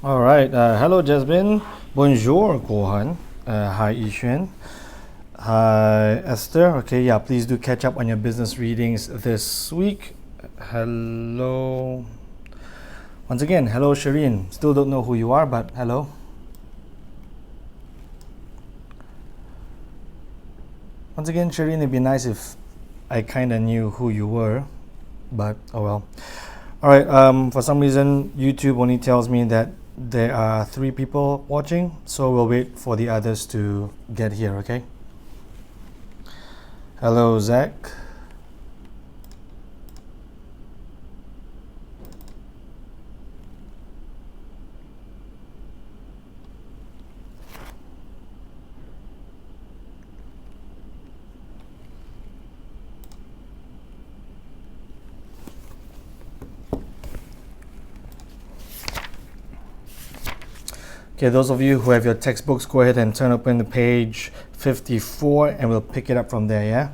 All right. Hello, Jasmine. Bonjour, Gohan. Hi, Ishan. Hi, Esther. Okay, yeah, please do catch up on your business readings this week. Hello. Once again, hello, Shireen. Still don't know who you are, but hello. Once again, Shireen, it'd be nice if I kind of knew who you were, but oh well. All right. For some reason, YouTube only tells me that there are 3 people watching, so we'll wait for the others to get here. Okay. Hello, Zach. Okay, those of you who have your textbooks, go ahead and turn open the page 54 and we'll pick it up from there, yeah?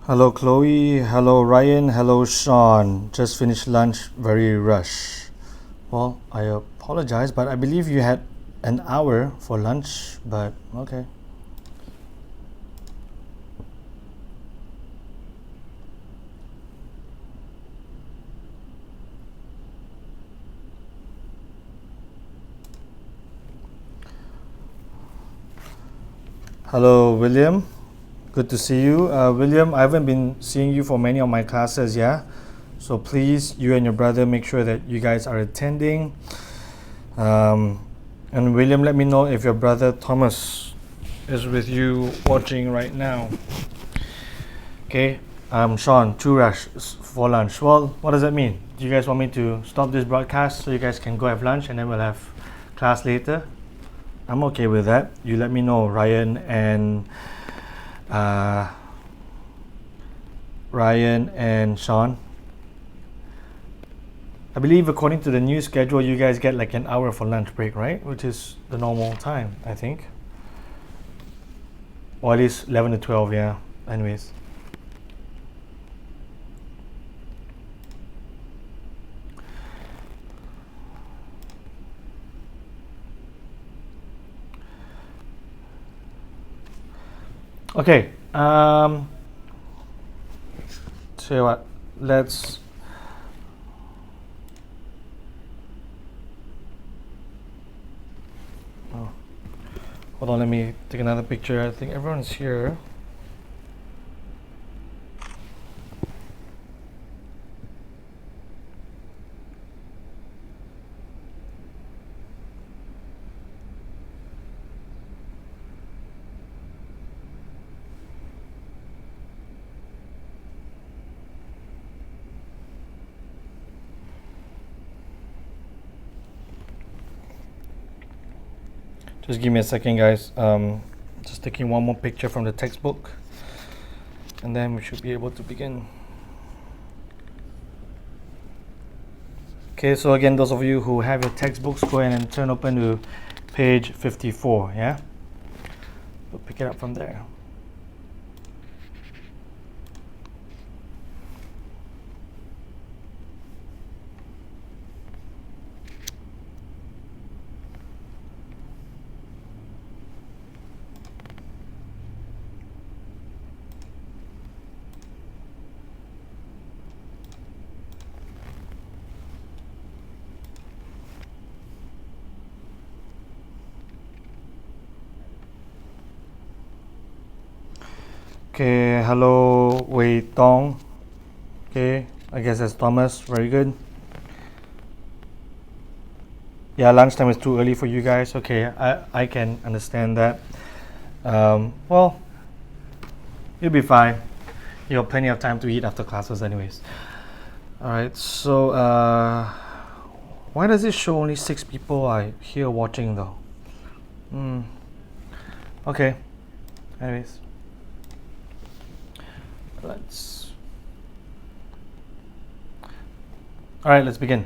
Hello, Chloe. Hello, Ryan. Hello, Sean. Just finished lunch, very rush. Well, I apologize, but I believe you had an hour for lunch, but okay. Hello, William. Good to see you. William, I haven't been seeing you for many of my classes, yeah? So please, you and your brother, make sure that you guys are attending. And William, let me know if your brother Thomas is with you watching right now. Okay, Sean, 2 rush for lunch. Well, what does that mean? Do you guys want me to stop this broadcast so you guys can go have lunch and then we'll have class later? I'm okay with that. You let me know, Ryan and Sean. I believe according to the new schedule, you guys get like an hour for lunch break, right? Which is the normal time, I think. Or at least 11 to 12, yeah. Anyways. Okay. Tell you what, let's hold on, let me take another picture. I think everyone's here. Just give me a second, guys. Just taking one more picture from the textbook and then we should be able to begin. Okay, so again, those of you who have your textbooks, go ahead and turn open to page 54, yeah? We'll pick it up from there. Okay, hello, Wei Tong. Okay, I guess that's Thomas. Very good. Yeah, lunchtime is too early for you guys. Okay, I can understand that. Well, you'll be fine. You have plenty of time to eat after classes, anyways. All right. So, why does it show only 6 people are here watching though? Okay. Anyways, let's. All right, let's begin.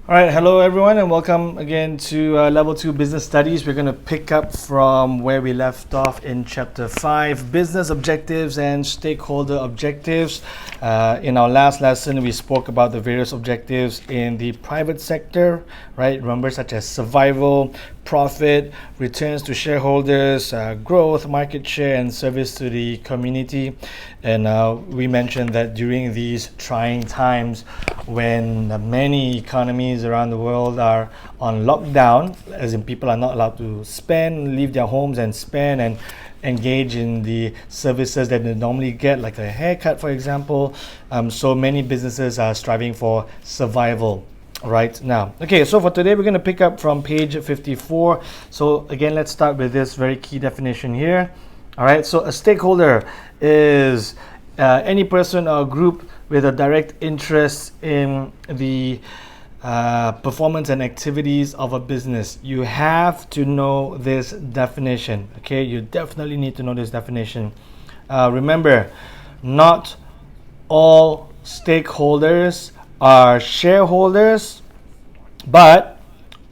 All right, hello everyone, and welcome again to Level 2 Business Studies. We're going to pick up from where we left off in Chapter 5, Business Objectives and Stakeholder Objectives. In our last lesson, we spoke about the various objectives in the private sector, right? Remember, such as survival, profit, returns to shareholders, growth, market share, and service to the community. And we mentioned that during these trying times, when many economies around the world are on lockdown, as in people are not allowed to spend, leave their homes and spend and engage in the services that they normally get, like a haircut, for example. So many businesses are striving for survival right now. Okay, so for today, we're going to pick up from page 54. So again, let's start with this very key definition here. All right, so a stakeholder is any person or group with a direct interest in the performance and activities of a business. You have to know this definition. Okay, you definitely need to know this definition. Remember, not all stakeholders are shareholders, but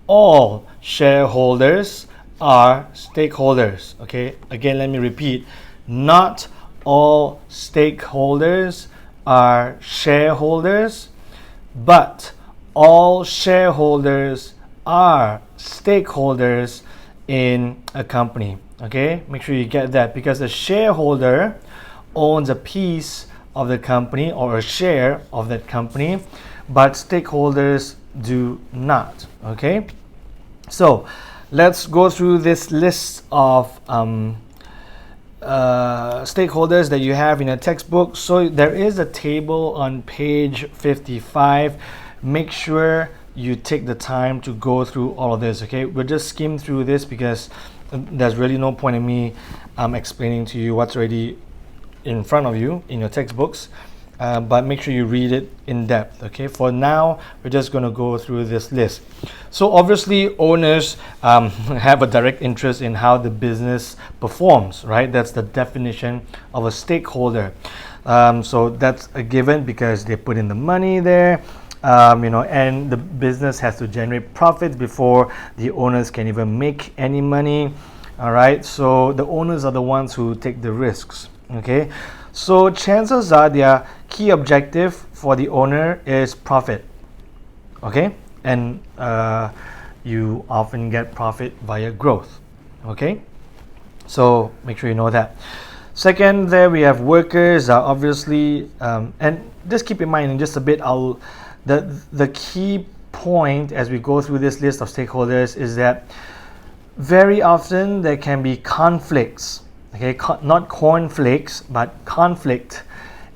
all shareholders are stakeholders. Okay, again, let me repeat, not all stakeholders are shareholders, but all shareholders are stakeholders in a company. Okay, make sure you get that, because a shareholder owns a piece of the company or a share of that company, but stakeholders do not. Okay, so let's go through this list of stakeholders that you have in a textbook. So there is a table on page 55. Make sure you take the time to go through all of this. Okay, we'll just skim through this because there's really no point in me explaining to you what's already in front of you in your textbooks, but make sure you read it in depth. Okay, for now we're just going to go through this list. So obviously owners have a direct interest in how the business performs, right? That's the definition of a stakeholder. So that's a given because they put in the money there, and the business has to generate profits before the owners can even make any money. All right, so the owners are the ones who take the risks. Okay, so chances are their key objective for the owner is profit. Okay, and you often get profit via growth. Okay, so make sure you know that. Second, there we have workers, obviously, and just keep in mind in just a bit, the key point as we go through this list of stakeholders is that very often there can be conflicts. Okay, not cornflakes, but conflict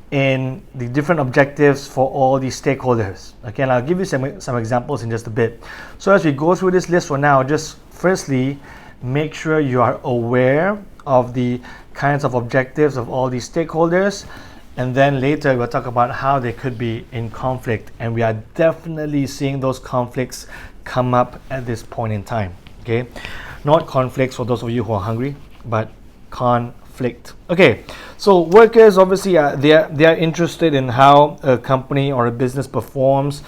in the different objectives for all these stakeholders. Okay, and I'll give you some examples in just a bit. So as we go through this list for now, just firstly, make sure you are aware of the kinds of objectives of all these stakeholders, and then later we'll talk about how they could be in conflict, and we are definitely seeing those conflicts come up at this point in time. Okay, not conflicts for those of you who are hungry, but conflict. Okay, so workers obviously they are interested in how a company or a business performs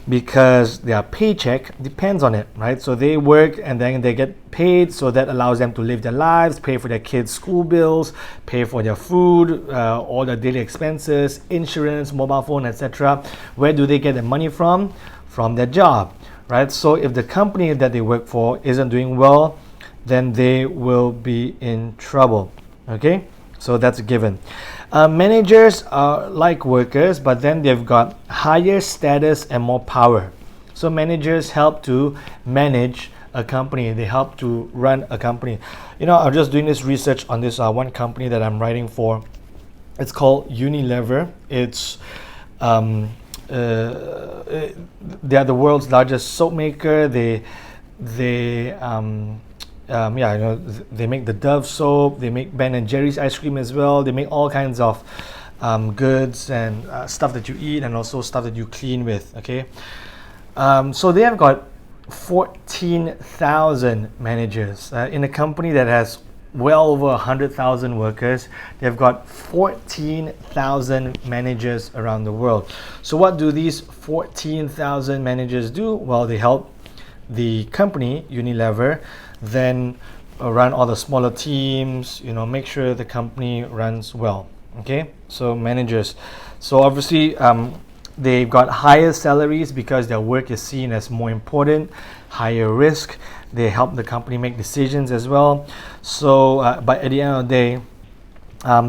because their paycheck depends on it, right? So they work and then they get paid, so that allows them to live their lives, pay for their kids' school bills, pay for their food, all their daily expenses, insurance, mobile phone, etc. Where do they get the money from? From their job, right? So if the company that they work for isn't doing well, then they will be in trouble. Okay, so that's a given. Managers are like workers, but then they've got higher status and more power. So managers help to manage a company. They help to run a company. You know, I'm just doing this research on this one company that I'm writing for. It's called Unilever. It's they are the world's largest soap maker. They make the Dove soap. They make Ben and Jerry's ice cream as well. They make all kinds of goods and stuff that you eat, and also stuff that you clean with. Okay, so they have got 14,000 managers in a company that has well over 100,000 workers. They've got 14,000 managers around the world. So what do these 14,000 managers do? Well, they help the company Unilever then run all the smaller teams, you know, make sure the company runs well. Okay, so managers. So obviously they've got higher salaries because their work is seen as more important, higher risk. They help the company make decisions as well. So but at the end of the day,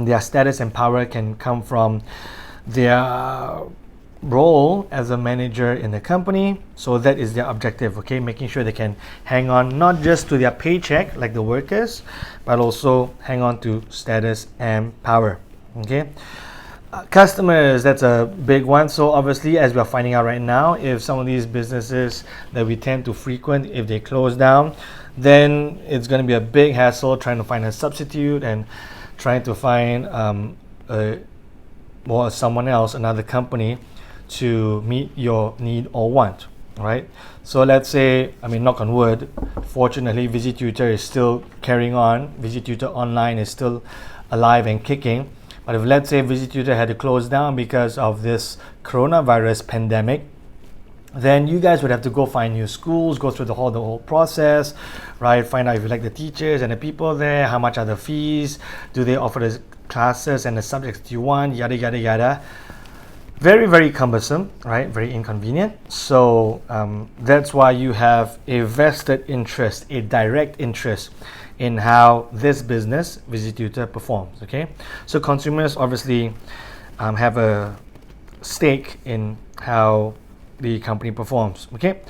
their status and power can come from their role as a manager in the company. So that is their objective, okay, making sure they can hang on not just to their paycheck like the workers, but also hang on to status and power. Okay, customers, that's a big one. So obviously, as we're finding out right now, if some of these businesses that we tend to frequent, if they close down, then it's going to be a big hassle trying to find a substitute and trying to find someone else, another company, to meet your need or want, right? So let's say, I mean, knock on wood, fortunately VisiTutor is still carrying on. VisiTutor Online is still alive and kicking. But if let's say VisiTutor had to close down because of this coronavirus pandemic, then you guys would have to go find new schools, go through the whole process, right? Find out if you like the teachers and the people there, how much are the fees, do they offer the classes and the subjects that you want, yada yada yada. Very, very cumbersome, right? Very inconvenient. So that's why you have a vested interest, a direct interest in how this business, VisiTutor, performs. Okay, so consumers obviously have a stake in how the company performs. Okay,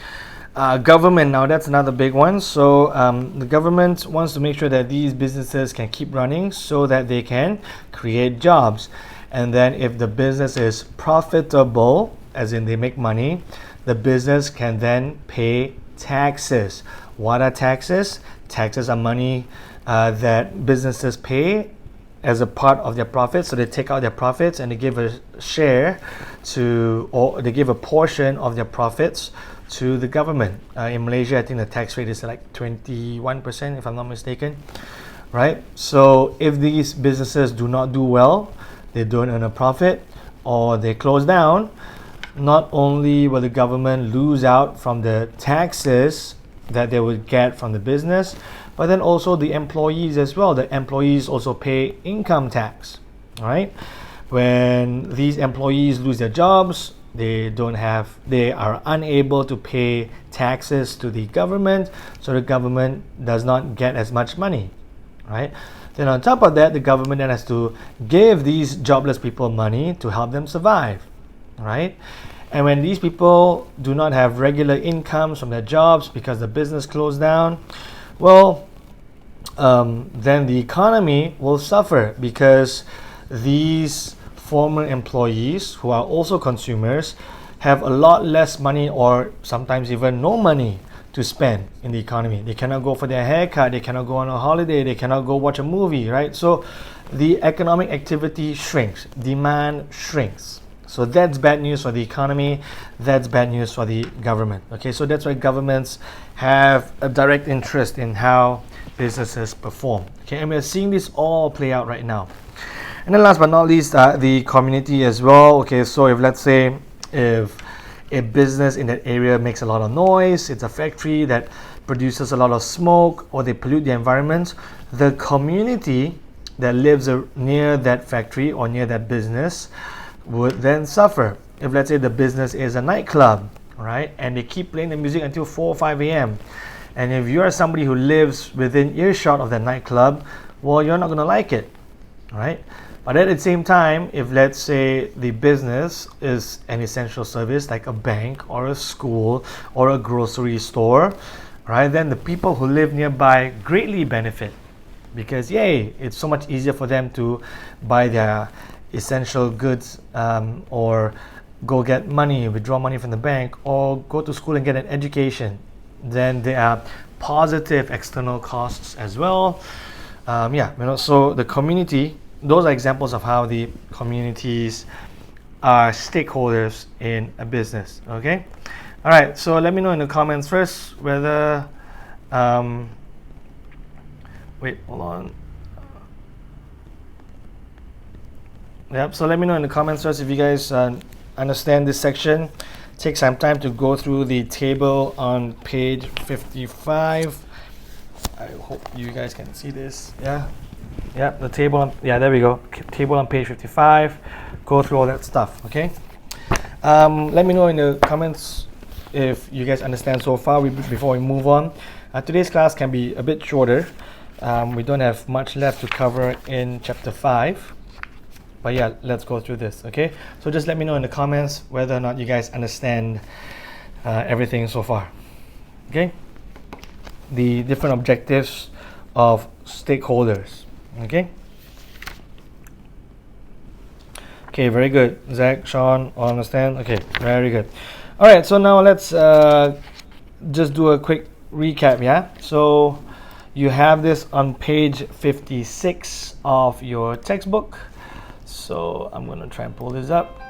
government, now that's another big one. So the government wants to make sure that these businesses can keep running so that they can create jobs. And then if the business is profitable, as in they make money, the business can then pay taxes. What are taxes? Taxes are money that businesses pay as a part of their profits. So they take out their profits and they give a share to, or they give a portion of their profits to the government. In Malaysia, I think the tax rate is like 21%, if I'm not mistaken, right? So if these businesses do not do well, they don't earn a profit, or they close down, not only will the government lose out from the taxes that they would get from the business, but then also the employees as well. The employees also pay income tax, right? When these employees lose their jobs, they are unable to pay taxes to the government, so the government does not get as much money, right? Then on top of that, the government then has to give these jobless people money to help them survive, right? And when these people do not have regular incomes from their jobs because the business closed down, well, then the economy will suffer, because these former employees, who are also consumers, have a lot less money, or sometimes even no money to spend in the economy. They cannot go for their haircut, they cannot go on a holiday, they cannot go watch a movie, right? So the economic activity shrinks, demand shrinks. So that's bad news for the economy, that's bad news for the government. Okay, so that's why governments have a direct interest in how businesses perform. Okay, and we're seeing this all play out right now. And then last but not least, the community as well. Okay, so if let's say if a business in that area makes a lot of noise, it's a factory that produces a lot of smoke, or they pollute the environment, the community that lives near that factory or near that business would then suffer. If let's say the business is a nightclub, right, and they keep playing the music until 4 or 5 a.m., and if you're somebody who lives within earshot of that nightclub, well, you're not going to like it, right? But at the same time, if let's say the business is an essential service like a bank or a school or a grocery store, right, then the people who live nearby greatly benefit, because yay, it's so much easier for them to buy their essential goods, or go get money, withdraw money from the bank, or go to school and get an education. Then there are positive external costs as well. So the community, those are examples of how the communities are stakeholders in a business. Okay, all right, so let me know in the comments first whether wait, hold on. Yep, so let me know in the comments first if you guys understand this section. Take some time to go through the table on page 55. I hope you guys can see this. Yeah, the table there we go. Table on page 55. Go through all that stuff, okay? Let me know in the comments if you guys understand so far before we move on. Today's class can be a bit shorter. We don't have much left to cover in chapter 5. But yeah, let's go through this, okay? So just let me know in the comments whether or not you guys understand everything so far, okay? The different objectives of stakeholders, okay? Okay, very good. Zach, Sean, all understand? Okay, very good. All right, so now let's just do a quick recap, yeah? So you have this on page 56 of your textbook. So I'm going to try and pull this up.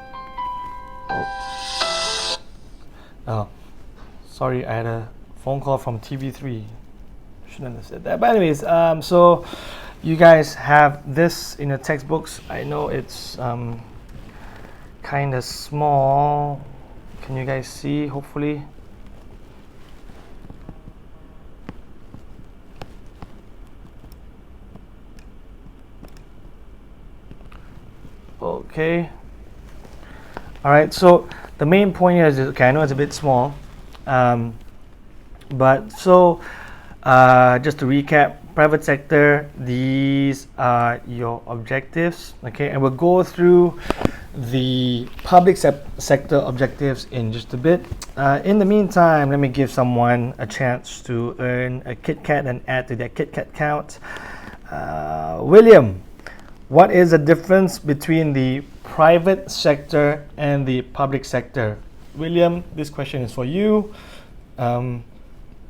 Oh, sorry, I had a phone call from TV3. Shouldn't have said that. But anyways, so you guys have this in your textbooks. I know it's kind of small. Can you guys see, hopefully? Okay. All right, so the main point here is, okay, I know it's a bit small, but so just to recap, private sector, these are your objectives, okay, and we'll go through the public sector objectives in just a bit. In the meantime, let me give someone a chance to earn a Kit Kat and add to their Kit Kat count. William, what is the difference between the private sector and the public sector? William, this question is for you.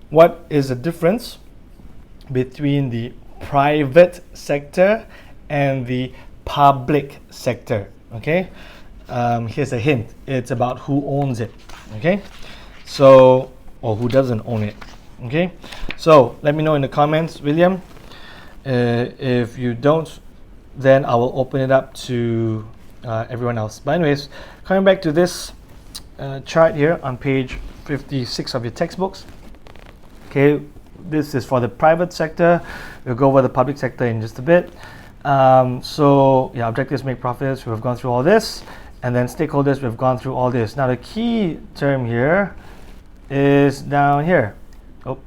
What is the difference between the private sector and the public sector? Okay, here's a hint. It's about who owns it. Okay, so, or who doesn't own it. Okay, so let me know in the comments, William. If you don't, then I will open it up to everyone else. But anyways, coming back to this chart here on page 56 of your textbooks. Okay, this is for the private sector. We'll go over the public sector in just a bit. So yeah, objectives, make profits, we've gone through all this. And then stakeholders, we've gone through all this. Now the key term here is down here. Oh,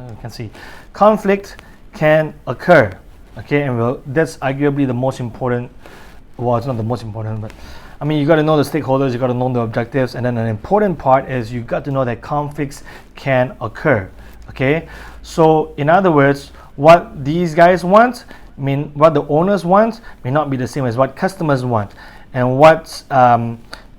you can see conflict can occur, okay, and that's arguably the most important. Well, it's not the most important, but I mean, you got to know the stakeholders, you got to know the objectives, and then an important part is you got to know that conflicts can occur. Okay, so in other words, what these guys want, what the owners want, may not be the same as what customers want, and what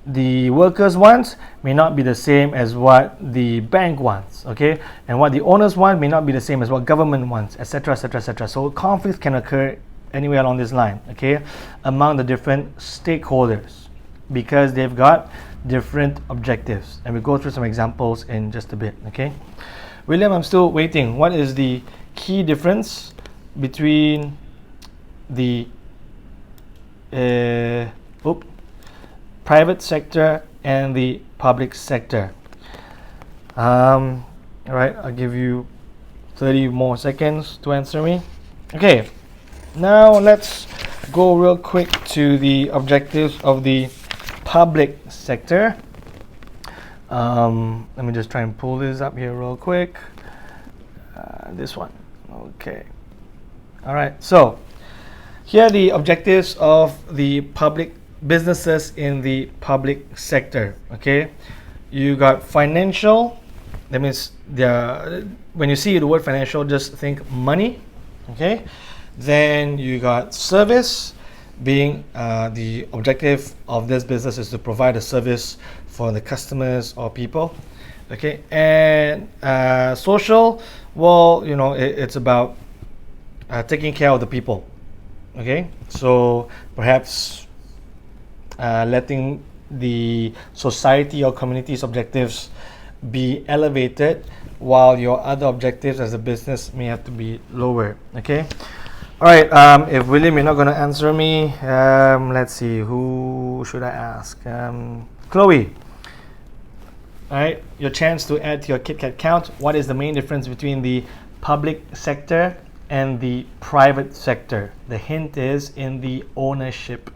the workers want may not be the same as what the bank wants, okay, and what the owners want may not be the same as what government wants, etc., etc., etc. So conflicts can occur anywhere along this line, okay, among the different stakeholders, because they've got different objectives, and we'll go through some examples in just a bit. Okay, William, I'm still waiting. What is the key difference between the private sector and the public sector? All right, I'll give you 30 more seconds to answer me. Okay, now let's go real quick to the objectives of the public sector. Let me just try and pull this up here real quick. This one. Okay. All right, so here are the objectives of the public businesses in the public sector. Okay, You got financial. That means when you see the word financial, just think money. Okay. Then you got service, being the objective of this business is to provide a service for the customers or people. Okay. And social, well, it's about taking care of the people. Okay. So perhaps letting the society or community's objectives be elevated, while your other objectives as a business may have to be lower. Okay. All right. If William, you're not going to answer me, let's see, who should I ask? Chloe. All right. Your chance to add to your KitKat count. What is the main difference between the public sector and the private sector? The hint is in the ownership.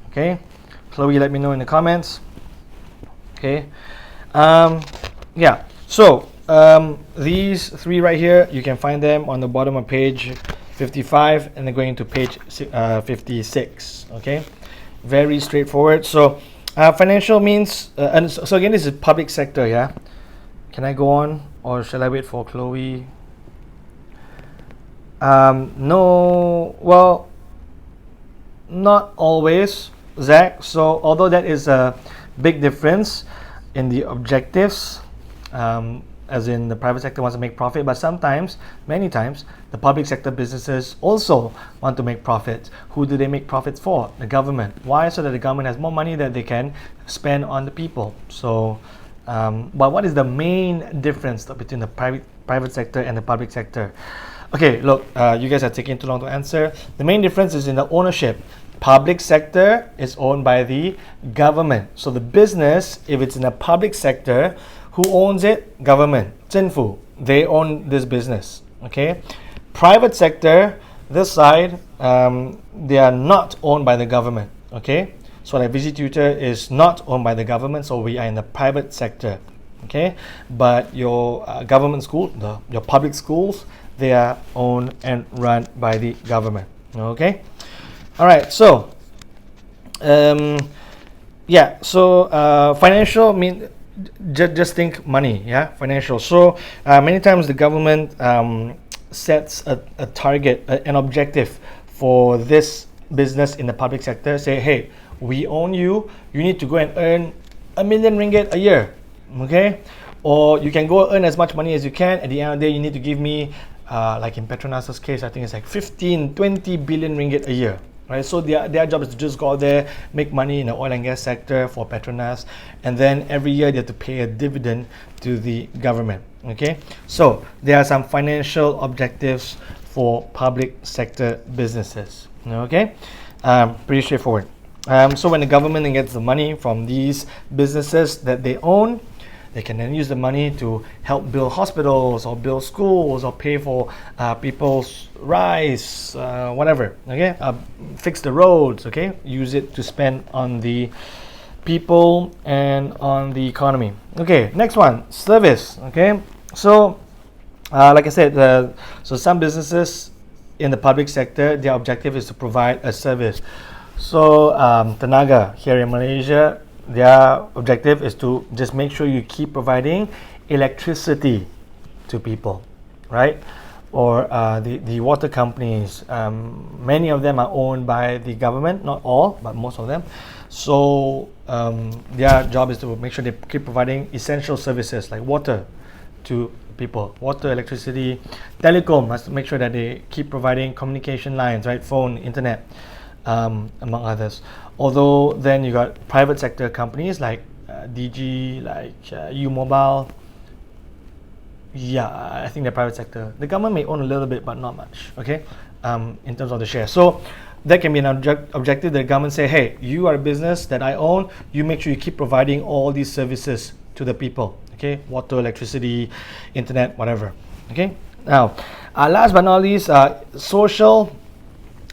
Okay. Chloe, let me know in the comments. Okay. Yeah. So these three right here, you can find them on the bottom of page 55, and then going to page 56. Okay. Very straightforward. So financial means, and so again, this is public sector. Yeah. Can I go on, or shall I wait for Chloe? No. Well, not always, Zach. So although that is a big difference in the objectives, as in the private sector wants to make profit, but sometimes, many times, the public sector businesses also want to make profits. Who do they make profits for? The government. Why? So that the government has more money that they can spend on the people. So, but what is the main difference between the private sector and the public sector? Okay, look, you guys are taking too long to answer. The main difference is in the ownership. Public sector is owned by the government. So the business, if it's in a public sector, who owns it? Government, 政府. They own this business. Okay. Private sector, this side, they are not owned by the government. Okay. So like VisiTutor is not owned by the government, so we are in the private sector. Okay. But your government school, your public schools, they are owned and run by the government. Okay. All right, so yeah, so financial mean just think money, yeah, financial. So many times the government sets a target, an objective for this business in the public sector. Say, hey, we own you. You need to go and earn ringgit 1 million a year, okay? Or you can go earn as much money as you can. At the end of the day, you need to give me, like in Petronas's case, I think it's like 20 billion ringgit a year. Right, so their job is to just go out there, make money in the oil and gas sector for Petronas, and then every year they have to pay a dividend to the government. Okay, so there are some financial objectives for public sector businesses. Okay, pretty straightforward. So when the government gets the money from these businesses that they own, they can then use the money to help build hospitals or build schools or pay for people's rice, whatever. Okay, fix the roads. Okay, use it to spend on the people and on the economy. Okay, next one, service. Okay, so like I said, so some businesses in the public sector, their objective is to provide a service. So Tenaga here in Malaysia, their objective is to just make sure you keep providing electricity to people, right? Or the water companies, many of them are owned by the government, not all, but most of them. So their job is to make sure they keep providing essential services like water to people, water, electricity. Telecom has to make sure that they keep providing communication lines, right? Phone, internet, among others. Although then you got private sector companies like DG, like U-Mobile. Yeah, I think they're private sector. The government may own a little bit, but not much. Okay, in terms of the share. So that can be an objective. The government say, hey, you are a business that I own. You make sure you keep providing all these services to the people. Okay, water, electricity, internet, whatever. Okay. Now, last but not least, social.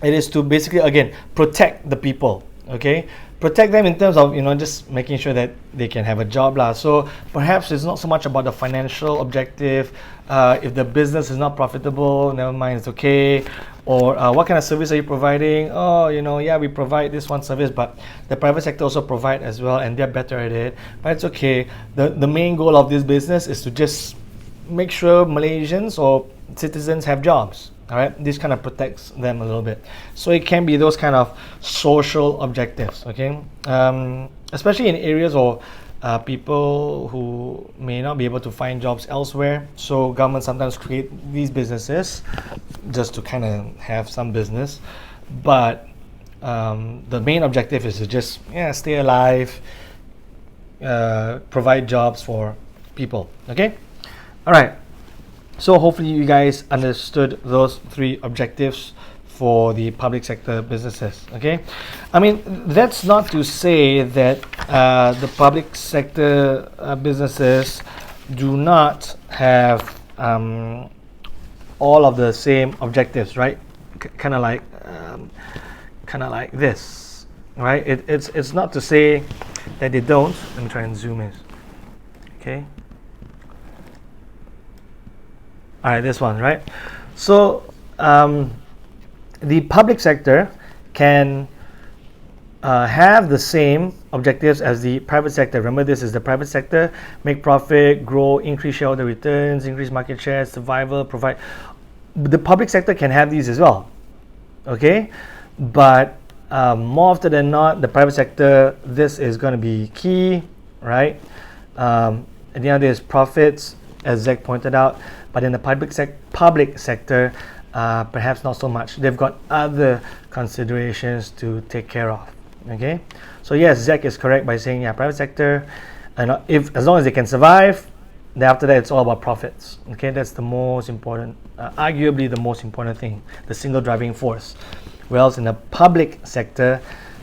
It is to basically again protect the people. Okay, protect them in terms of, just making sure that they can have a job lah. So perhaps it's not so much about the financial objective. If the business is not profitable, never mind, it's okay. Or what kind of service are you providing? Oh, yeah, we provide this one service, but the private sector also provide as well, and they're better at it. But it's okay. The main goal of this business is to just make sure Malaysians or citizens have jobs. All right, this kind of protects them a little bit. So it can be those kind of social objectives, okay? Especially in areas or people who may not be able to find jobs elsewhere. So government sometimes create these businesses just to kind of have some business. But the main objective is to just stay alive, provide jobs for people, okay? All right. So hopefully you guys understood those 3 objectives for the public sector businesses, okay? I mean, that's not to say that the public sector businesses do not have all of the same objectives, right? Kind of like this, right? It's not to say that they don't. Let me try and zoom in, okay? All right, this one, right? So the public sector can have the same objectives as the private sector. Remember, this is the private sector: make profit, grow, increase shareholder returns, increase market share, survival, provide. The public sector can have these as well, okay? But more often than not, the private sector, this is going to be key, right? And the other is profits, as Zach pointed out. But in the public sector, perhaps not so much. They've got other considerations to take care of. Okay, so yes, Zach is correct by saying private sector, and as long as they can survive, then after that it's all about profits. Okay, that's the most important, arguably the most important thing, the single driving force. Whereas in the public sector,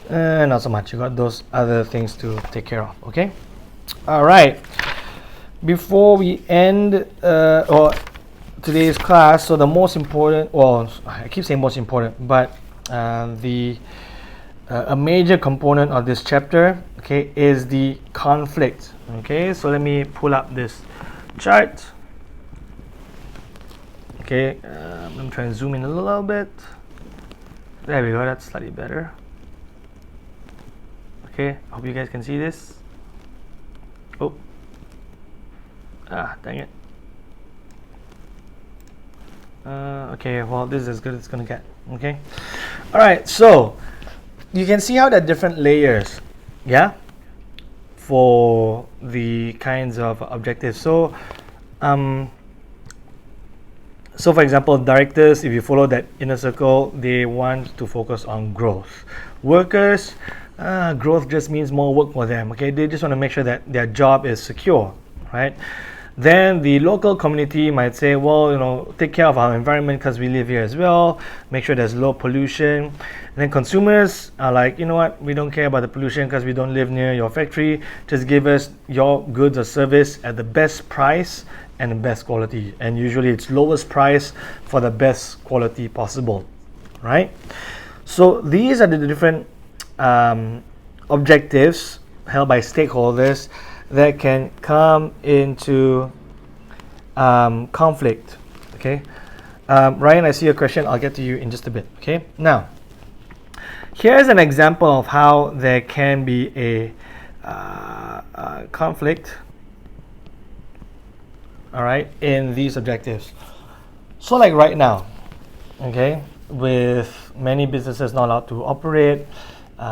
not so much. You got those other things to take care of. Okay, all right. Before we end today's class, so the most important, well, I keep saying most important, but a major component of this chapter, okay, is the conflict. Okay, so let me pull up this chart. Okay, I'm trying to zoom in a little bit. There we go, that's slightly better. Okay, hope you guys can see this. Oh. Dang it. Okay, well, this is as good as it's gonna get. Okay, all right, so you can see how there are different layers, for the kinds of objectives. So for example, directors, if you follow that inner circle, they want to focus on growth. Workers, growth just means more work for them. Okay, they just want to make sure that their job is secure, right? Then the local community might say, well, take care of our environment because we live here as well, make sure there's low pollution. And then consumers are like, you know what, we don't care about the pollution because we don't live near your factory. Just give us your goods or service at the best price and the best quality. And usually it's lowest price for the best quality possible, right? So these are the different objectives held by stakeholders that can come into conflict. Okay, Ryan, I see your question. I'll get to you in just a bit. Okay, now here's an example of how there can be a conflict, all right, in these objectives. So like right now, okay, with many businesses not allowed to operate,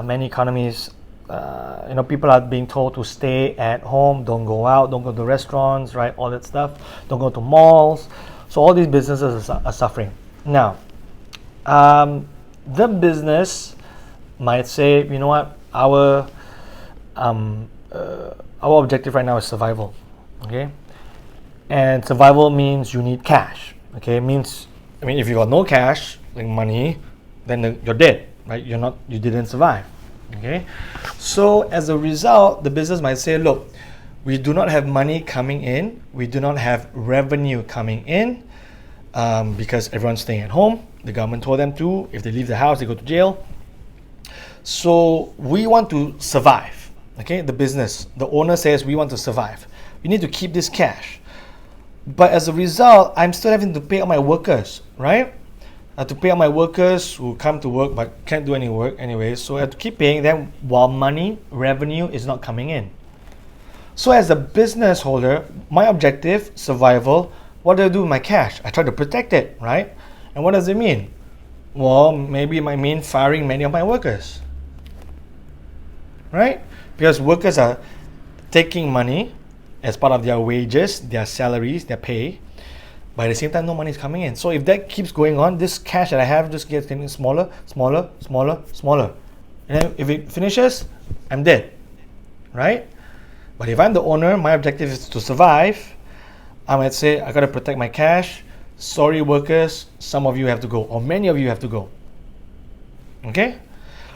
many economies, people are being told to stay at home, don't go out, don't go to restaurants, right? All that stuff. Don't go to malls. So all these businesses are suffering. Now, the business might say, you know what, our objective right now is survival. Okay, and survival means you need cash. Okay, if you got no cash, like money, then you're dead, right? You didn't survive. Okay, so as a result, the business might say, look, we do not have money coming in, we do not have revenue coming in, because everyone's staying at home. The government told them to. If they leave the house, they go to jail. So we want to survive. Okay, the business, the owner says we want to survive. We need to keep this cash. But as a result, I'm still having to pay all my workers, right? I have to pay all my workers who come to work but can't do any work anyway. So I have to keep paying them while revenue is not coming in. So as a business holder, my objective, survival, what do I do with my cash? I try to protect it, right? And what does it mean? Well, maybe it might mean firing many of my workers, right? Because workers are taking money as part of their wages, their salaries, their pay, but at the same time, no money is coming in. So if that keeps going on, this cash that I have just gets getting smaller, smaller, smaller, smaller. And then if it finishes, I'm dead, right? But if I'm the owner, my objective is to survive. I might say, I gotta protect my cash. Sorry, workers, some of you have to go, or many of you have to go. Okay?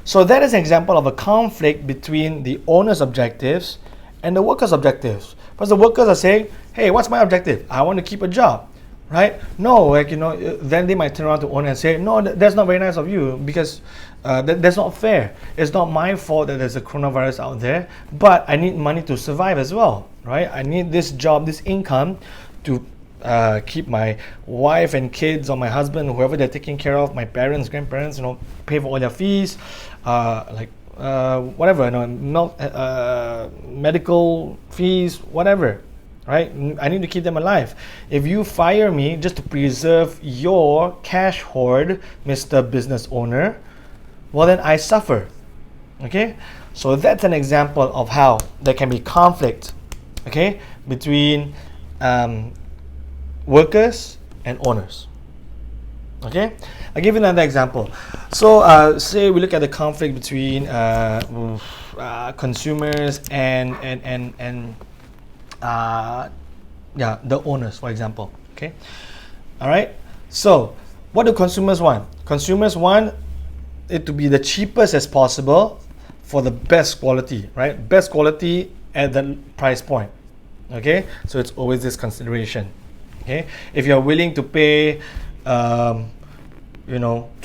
So that is an example of a conflict between the owner's objectives and the workers' objectives. Because the workers are saying, hey, what's my objective? I want to keep a job, right? No, then they might turn around to the owner and say, no, that's not very nice of you, because that's not fair. It's not my fault that there's a coronavirus out there, but I need money to survive as well, right? I need this job, this income to keep my wife and kids or my husband, whoever they're taking care of, my parents, grandparents, pay for all their fees, whatever, medical fees, whatever, right? I need to keep them alive. If you fire me just to preserve your cash hoard, Mr. Business Owner, well then I suffer, okay? So that's an example of how there can be conflict, okay, between workers and owners. Okay, I'll give you another example. So say we look at the conflict between consumers and the owners, for example. Okay, all right. So what do consumers want? Consumers want it to be the cheapest as possible for the best quality, right? Best quality at the price point. Okay, so it's always this consideration. Okay, if you're willing to pay 2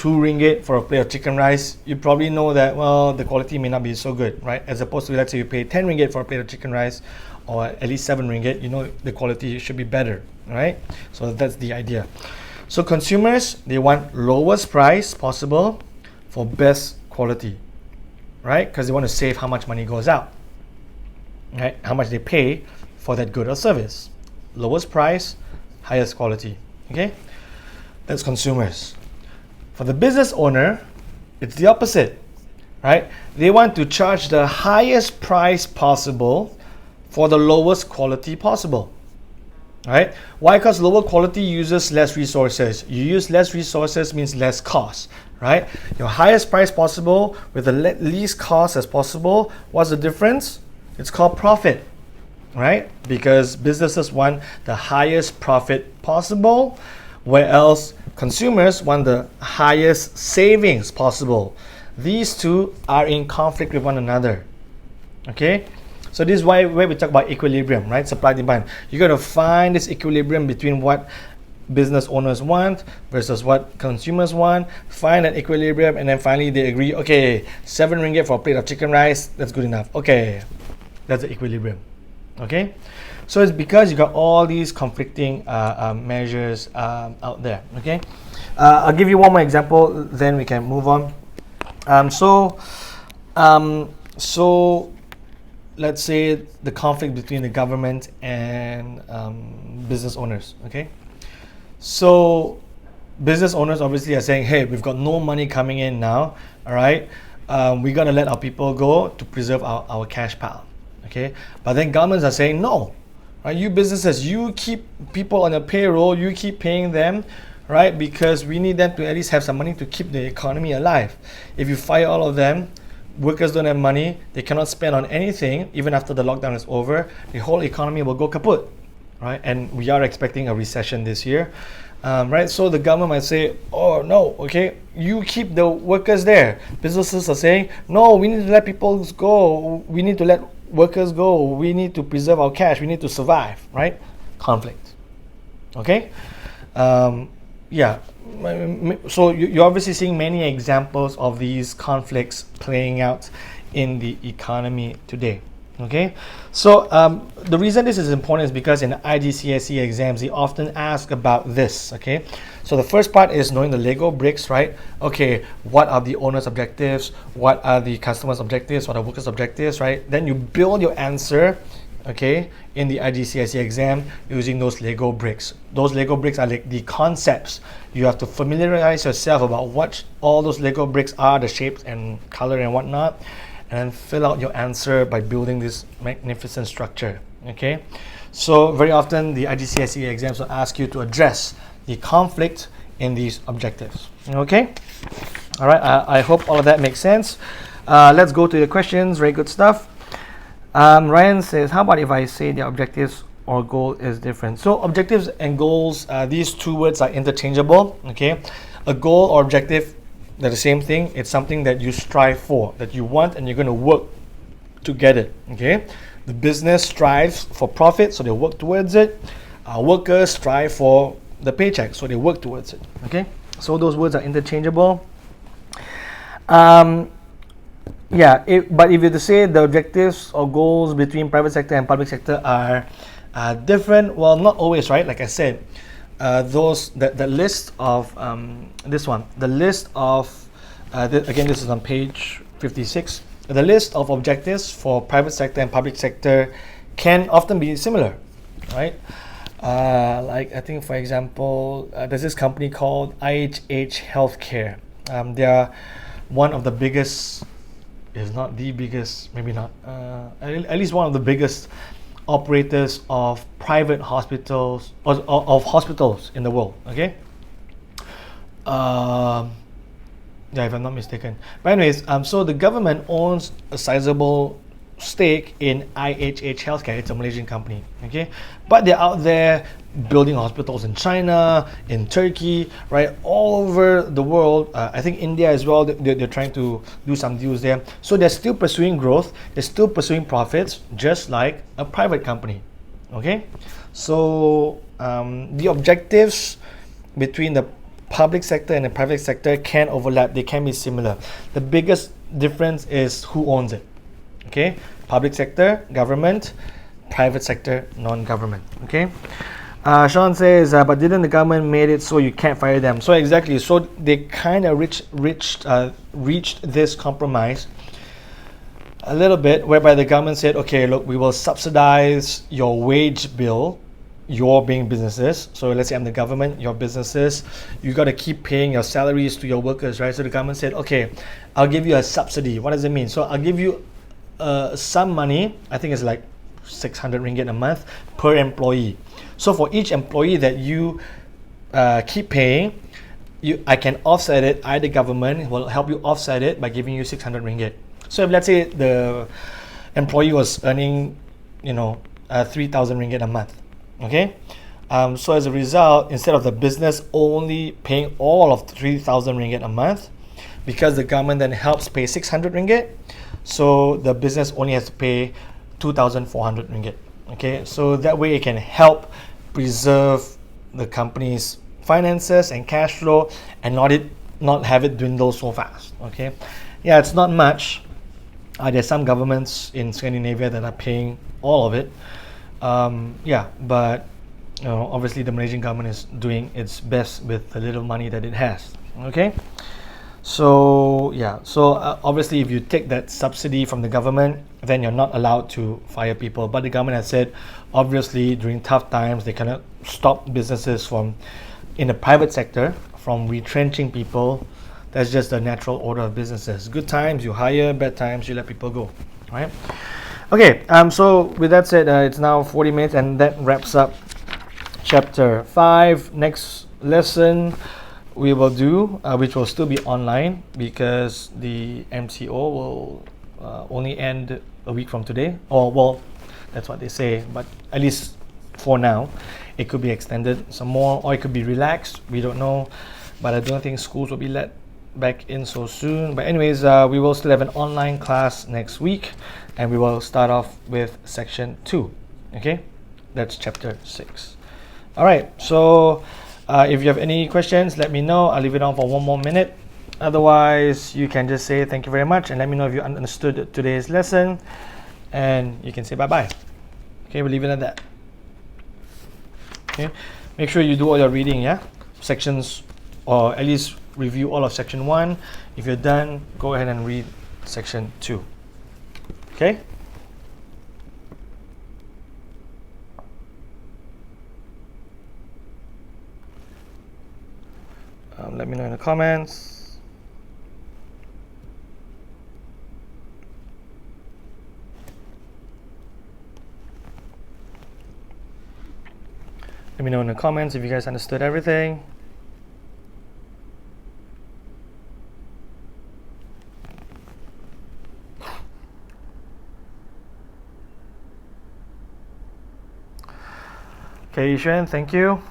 ringgit for a plate of chicken rice, you probably know that, well, the quality may not be so good, right? As opposed to, let's say you pay 10 ringgit for a plate of chicken rice, or at least 7 ringgit, the quality should be better, right? So that's the idea. So consumers, they want lowest price possible for best quality, right? Because they want to save how much money goes out, right? How much they pay for that good or service. Lowest price, highest quality, okay? That's consumers. For the business owner, it's the opposite, right? They want to charge the highest price possible for the lowest quality possible, right? Why? Because lower quality uses less resources. You use less resources means less cost, right? Your highest price possible with the least cost as possible. What's the difference? It's called profit, right? Because businesses want the highest profit possible, where else consumers want the highest savings possible. These two are in conflict with one another. Okay, so this is where we talk about equilibrium, right? Supply demand. You got to find this equilibrium between what business owners want versus what consumers want. Find that equilibrium, and then finally they agree. Okay, 7 ringgit for a plate of chicken rice. That's good enough. Okay, that's the equilibrium. Okay. So it's because you got all these conflicting measures out there. Okay, I'll give you one more example, then we can move on. So let's say the conflict between the government and business owners. Okay, so business owners obviously are saying, hey, we've got no money coming in now. All right, we're gonna let our people go to preserve our cash pile. Okay, but then governments are saying no. Right, you businesses, you keep people on your payroll, you keep paying them, right? Because we need them to at least have some money to keep the economy alive. If you fire all of them, workers don't have money, they cannot spend on anything, even after the lockdown is over, the whole economy will go kaput, right? And we are expecting a recession this year, right? So the government might say, oh no, okay, you keep the workers there. Businesses are saying, no, we need to let people go, we need to let workers go, we need to preserve our cash, we need to survive, right? Conflict. Okay, yeah, so you're obviously seeing many examples of these conflicts playing out in the economy today. Okay, so the reason this is important is because in the IGCSE exams they often ask about this. Okay, so the first part is knowing the Lego bricks, right? Okay, what are the owner's objectives? What are the customer's objectives? What are workers' objectives, right? Then you build your answer, okay, in the IGCSE exam using those Lego bricks. Those Lego bricks are like the concepts. You have to familiarize yourself about what all those Lego bricks are, the shapes and color and whatnot, and then fill out your answer by building this magnificent structure. Okay, so very often the IGCSE exams will ask you to address the conflict in these objectives. Okay, all right, I hope all of that makes sense. Let's go to the questions. Very good stuff. Ryan says, how about if I say the objectives or goal is different? So objectives and goals, these two words are interchangeable. Okay, a goal or objective, they're the same thing. It's something that you strive for, that you want, and you're going to work to get it. Okay, the business strives for profit, so they work towards it. Workers strive for the paycheck, so they work towards it. Okay, so those words are interchangeable. Yeah, but if you to say the objectives or goals between private sector and public sector are different, well, not always, right? Like I said, the list of this one, the list of again, this is on page 56. The list of objectives for private sector and public sector can often be similar, right? Like I think, for example, there's this company called IHH Healthcare. They are one of the biggest, if not the biggest, maybe not, at least one of the biggest operators of private hospitals, or of hospitals in the world. Okay. Yeah, if I'm not mistaken. But anyways, so the government owns a sizable stake in IHH Healthcare. It's a Malaysian company. Okay, but they're out there building hospitals in China, in Turkey, right, all over the world. I think India as well. They're trying to do some deals there. So they're still pursuing growth. They're still pursuing profits, just like a private company. Okay, so the objectives between the public sector and the private sector can overlap. They can be similar. The biggest difference is who owns it. Okay, public sector, government; private sector, non-government. Okay. Sean says, but didn't the government made it so you can't fire them? So exactly. So they kind of reached this compromise a little bit, whereby the government said, okay, look, we will subsidize your wage bill. You're being businesses. So let's say I'm the government, your businesses, you got to keep paying your salaries to your workers, right? So the government said, okay, I'll give you a subsidy. What does it mean? So I'll give you some money. I think it's like 600 ringgit a month per employee. So for each employee that you keep paying, I can offset it. I, the government, will help you offset it by giving you 600 ringgit. So if let's say the employee was earning, 3,000 ringgit a month, okay? So as a result, instead of the business only paying all of 3,000 ringgit a month, because the government then helps pay 600 ringgit, so the business only has to pay 2,400 ringgit. Okay, so that way it can help preserve the company's finances and cash flow, and not have it dwindle so fast. Okay, yeah, it's not much. There's some governments in Scandinavia that are paying all of it. Yeah, but obviously the Malaysian government is doing its best with the little money that it has. Okay. So yeah, so obviously if you take that subsidy from the government, then you're not allowed to fire people. But the government has said, obviously during tough times, they cannot stop businesses in the private sector from retrenching people. That's just the natural order of businesses. Good times you hire, bad times you let people go, right? Okay, so with that said, it's now 40 minutes and that wraps up chapter 5. Next lesson we will do, which will still be online because the MCO will only end a week from today. Or well, that's what they say, but at least for now, it could be extended some more, or it could be relaxed. We don't know, but I don't think schools will be let back in so soon. But anyways, we will still have an online class next week, and we will start off with section 2. Okay, that's chapter 6. All right, so If you have any questions, let me know. I'll leave it on for 1 more minute. Otherwise, you can just say thank you very much and let me know if you understood today's lesson. And you can say bye-bye. Okay, we'll leave it at that. Okay, make sure you do all your reading, yeah? Sections, or at least review all of section 1. If you're done, go ahead and read section 2. Okay? Let me know in the comments. Let me know in the comments if you guys understood everything. Okay, Yishuan, thank you.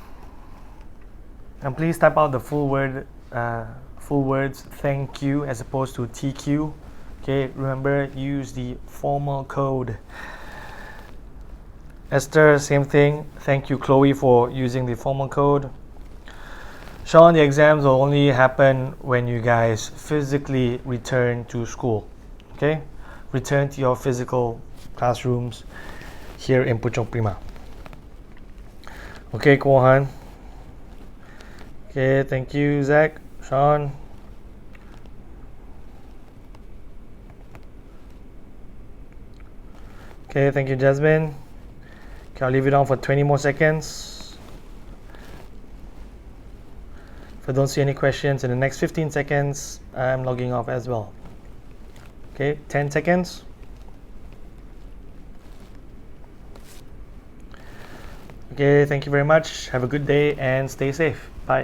And please type out the full words thank you as opposed to TQ. Okay, remember, use the formal code. Esther, same thing. Thank you, Chloe, for using the formal code. Sean, the exams will only happen when you guys physically return to school. Okay, return to your physical classrooms here in Puchong Prima. Okay, Kohan. Okay, thank you, Zach, Sean. Okay, thank you, Jasmine. Okay, I'll leave it on for 20 more seconds. If I don't see any questions in the next 15 seconds, I'm logging off as well. Okay, 10 seconds. Okay, thank you very much. Have a good day and stay safe.